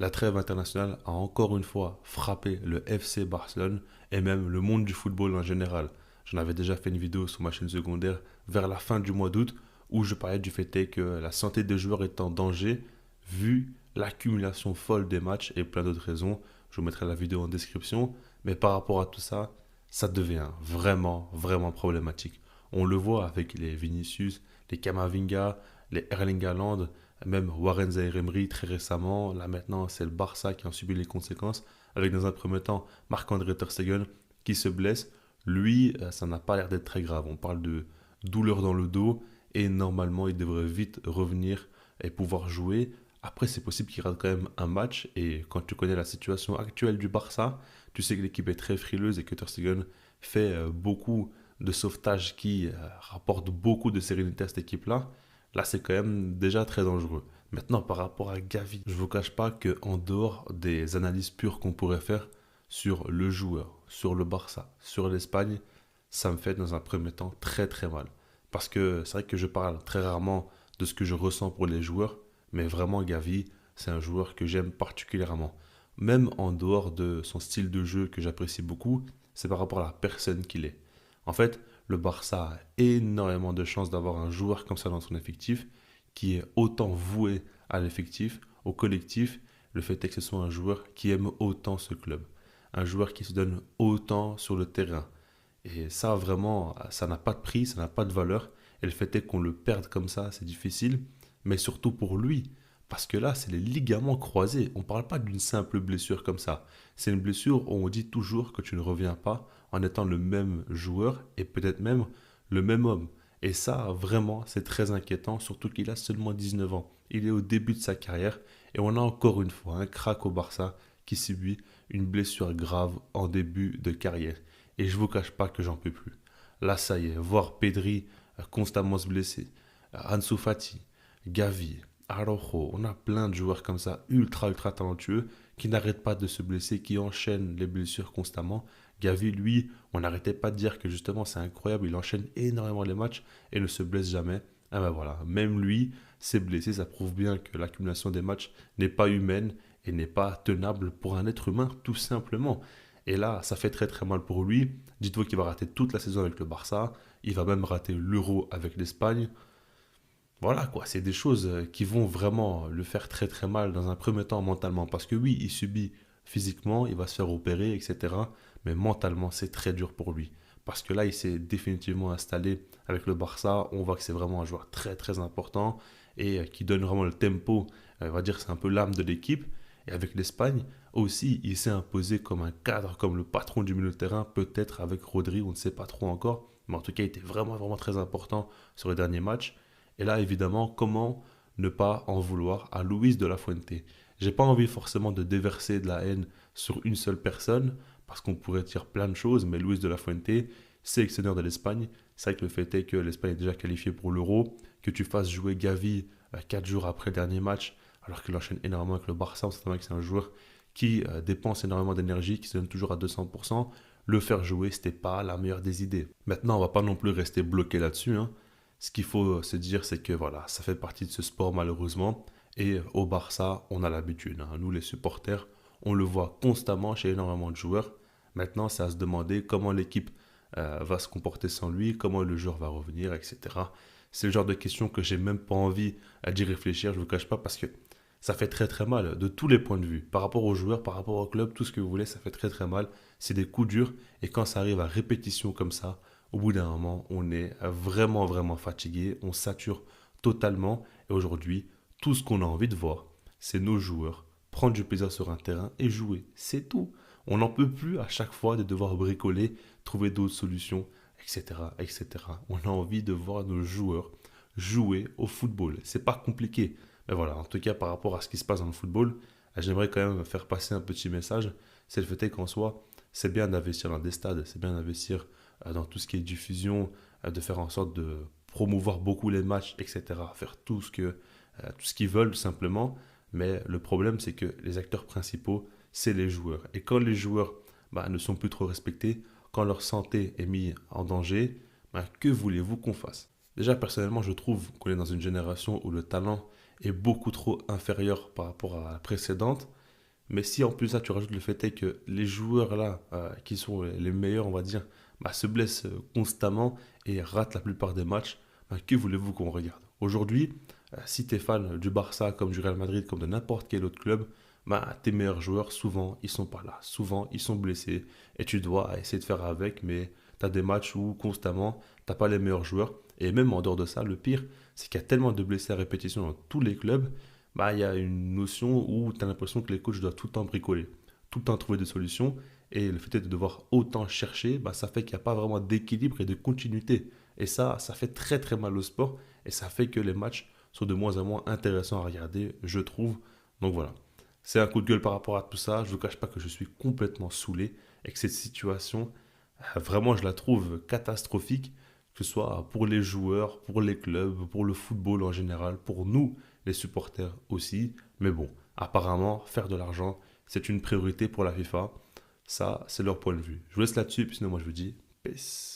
La trêve internationale a encore une fois frappé le FC Barcelone et même le monde du football en général. J'en avais déjà fait une vidéo sur ma chaîne secondaire vers la fin du mois d'août où je parlais du fait est que la santé des joueurs est en danger vu l'accumulation folle des matchs et plein d'autres raisons. Je vous mettrai la vidéo en description. Mais par rapport à tout ça, ça devient vraiment, vraiment problématique. On le voit avec les Vinicius, les Camavinga, les Erling Haaland, même Warren Zaïre-Emery très récemment. Là maintenant, c'est le Barça qui en subit les conséquences. Avec dans un premier temps Marc-André Ter Stegen qui se blesse. Lui, ça n'a pas l'air d'être très grave. On parle de douleur dans le dos et normalement, il devrait vite revenir et pouvoir jouer. Après, c'est possible qu'il rate quand même un match. Et quand tu connais la situation actuelle du Barça, tu sais que l'équipe est très frileuse et que Ter Stegen fait beaucoup de sauvetage qui rapporte beaucoup de sérénité à cette équipe-là. Là, c'est quand même déjà très dangereux. Maintenant, par rapport à Gavi, je ne vous cache pas qu'en dehors des analyses pures qu'on pourrait faire sur le joueur, sur le Barça, sur l'Espagne, ça me fait dans un premier temps très très mal. Parce que c'est vrai que je parle très rarement de ce que je ressens pour les joueurs, mais vraiment Gavi, c'est un joueur que j'aime particulièrement. Même en dehors de son style de jeu que j'apprécie beaucoup, c'est par rapport à la personne qu'il est. En fait, le Barça a énormément de chances d'avoir un joueur comme ça dans son effectif, qui est autant voué à l'effectif, au collectif. Le fait est que ce soit un joueur qui aime autant ce club. Un joueur qui se donne autant sur le terrain. Et ça, vraiment, ça n'a pas de prix, ça n'a pas de valeur. Et le fait est qu'on le perde comme ça, c'est difficile. Mais surtout pour lui. Parce que là, c'est les ligaments croisés. On ne parle pas d'une simple blessure comme ça. C'est une blessure où on dit toujours que tu ne reviens pas en étant le même joueur et peut-être même le même homme. Et ça, vraiment, c'est très inquiétant, surtout qu'il a seulement 19 ans. Il est au début de sa carrière et on a encore une fois un crack au Barça qui subit une blessure grave en début de carrière. Et je ne vous cache pas que j'en peux plus. Là, ça y est, voir Pedri constamment se blesser, Ansu Fati, Gavi, Araujo, on a plein de joueurs comme ça, ultra, ultra talentueux, qui n'arrêtent pas de se blesser, qui enchaînent les blessures constamment. Gavi, lui, on n'arrêtait pas de dire que justement c'est incroyable, il enchaîne énormément les matchs et ne se blesse jamais. Ah ben voilà, même lui s'est blessé, ça prouve bien que l'accumulation des matchs n'est pas humaine et n'est pas tenable pour un être humain, tout simplement. Et là, ça fait très très mal pour lui. Dites-vous qu'il va rater toute la saison avec le Barça, il va même rater l'Euro avec l'Espagne. Voilà quoi, c'est des choses qui vont vraiment le faire très très mal dans un premier temps mentalement. Parce que oui, il subit physiquement, il va se faire opérer, etc. Mais mentalement, c'est très dur pour lui. Parce que là, il s'est définitivement installé avec le Barça. On voit que c'est vraiment un joueur très très important et qui donne vraiment le tempo. On va dire que c'est un peu l'âme de l'équipe. Et avec l'Espagne, aussi, il s'est imposé comme un cadre, comme le patron du milieu de terrain, peut-être avec Rodri, on ne sait pas trop encore. Mais en tout cas, il était vraiment vraiment très important sur les derniers matchs. Et là, évidemment, comment ne pas en vouloir à Luis de la Fuente? J'ai pas envie forcément de déverser de la haine sur une seule personne, parce qu'on pourrait dire plein de choses, mais Luis de la Fuente, sélectionneur de l'Espagne, c'est vrai que le fait est que l'Espagne est déjà qualifiée pour l'Euro, que tu fasses jouer Gavi 4 jours après le dernier match, alors qu'il enchaîne énormément avec le Barça, on sait très bien que c'est un joueur qui dépense énormément d'énergie, qui se donne toujours à 200%, le faire jouer, c'était pas la meilleure des idées. Maintenant, on va pas non plus rester bloqué là-dessus, hein. Ce qu'il faut se dire, c'est que voilà, ça fait partie de ce sport malheureusement. Et au Barça, on a l'habitude, hein. Nous, les supporters, on le voit constamment chez énormément de joueurs. Maintenant, c'est à se demander comment l'équipe va se comporter sans lui, comment le joueur va revenir, etc. C'est le genre de questions que j'ai même pas envie d'y réfléchir, je ne vous cache pas, parce que ça fait très très mal de tous les points de vue. Par rapport aux joueurs, par rapport au club, tout ce que vous voulez, ça fait très très mal. C'est des coups durs. Et quand ça arrive à répétition comme ça, au bout d'un moment, on est vraiment, vraiment fatigué, on sature totalement. Et aujourd'hui, tout ce qu'on a envie de voir, c'est nos joueurs prendre du plaisir sur un terrain et jouer. C'est tout. On n'en peut plus à chaque fois de devoir bricoler, trouver d'autres solutions, etc., etc. On a envie de voir nos joueurs jouer au football. C'est pas compliqué. Mais voilà, en tout cas, par rapport à ce qui se passe dans le football, j'aimerais quand même faire passer un petit message. C'est le fait qu'en soi, c'est bien d'investir dans des stades, c'est bien d'investir dans tout ce qui est diffusion, de faire en sorte de promouvoir beaucoup les matchs, etc. Faire tout ce qu'ils veulent tout simplement. Mais le problème, c'est que les acteurs principaux, c'est les joueurs. Et quand les joueurs ne sont plus trop respectés, quand leur santé est mise en danger, que voulez-vous qu'on fasse? Déjà, personnellement, je trouve qu'on est dans une génération où le talent est beaucoup trop inférieur par rapport à la précédente. Mais si en plus ça, tu rajoutes le fait est que les joueurs là, qui sont les meilleurs, on va dire, bah, se blessent constamment et ratent la plupart des matchs, bah, que voulez-vous qu'on regarde? Aujourd'hui, si tu es fan du Barça, comme du Real Madrid, comme de n'importe quel autre club, bah, tes meilleurs joueurs, souvent, ils sont pas là. Souvent, ils sont blessés et tu dois essayer de faire avec, mais tu as des matchs où constamment, t'as pas les meilleurs joueurs. Et même en dehors de ça, le pire, c'est qu'il y a tellement de blessés à répétition dans tous les clubs, bah, il y a une notion où tu as l'impression que les coachs doivent tout le temps bricoler, tout le temps trouver des solutions. Et le fait de devoir autant chercher, bah, ça fait qu'il n'y a pas vraiment d'équilibre et de continuité. Et ça fait très très mal au sport. Et ça fait que les matchs sont de moins en moins intéressants à regarder, je trouve. Donc voilà. C'est un coup de gueule par rapport à tout ça. Je ne vous cache pas que je suis complètement saoulé et que cette situation, vraiment, je la trouve catastrophique, que ce soit pour les joueurs, pour les clubs, pour le football en général, pour nous, les supporters aussi. Mais bon, apparemment, faire de l'argent, c'est une priorité pour la FIFA. Ça, c'est leur point de vue. Je vous laisse là-dessus, puis sinon moi je vous dis peace.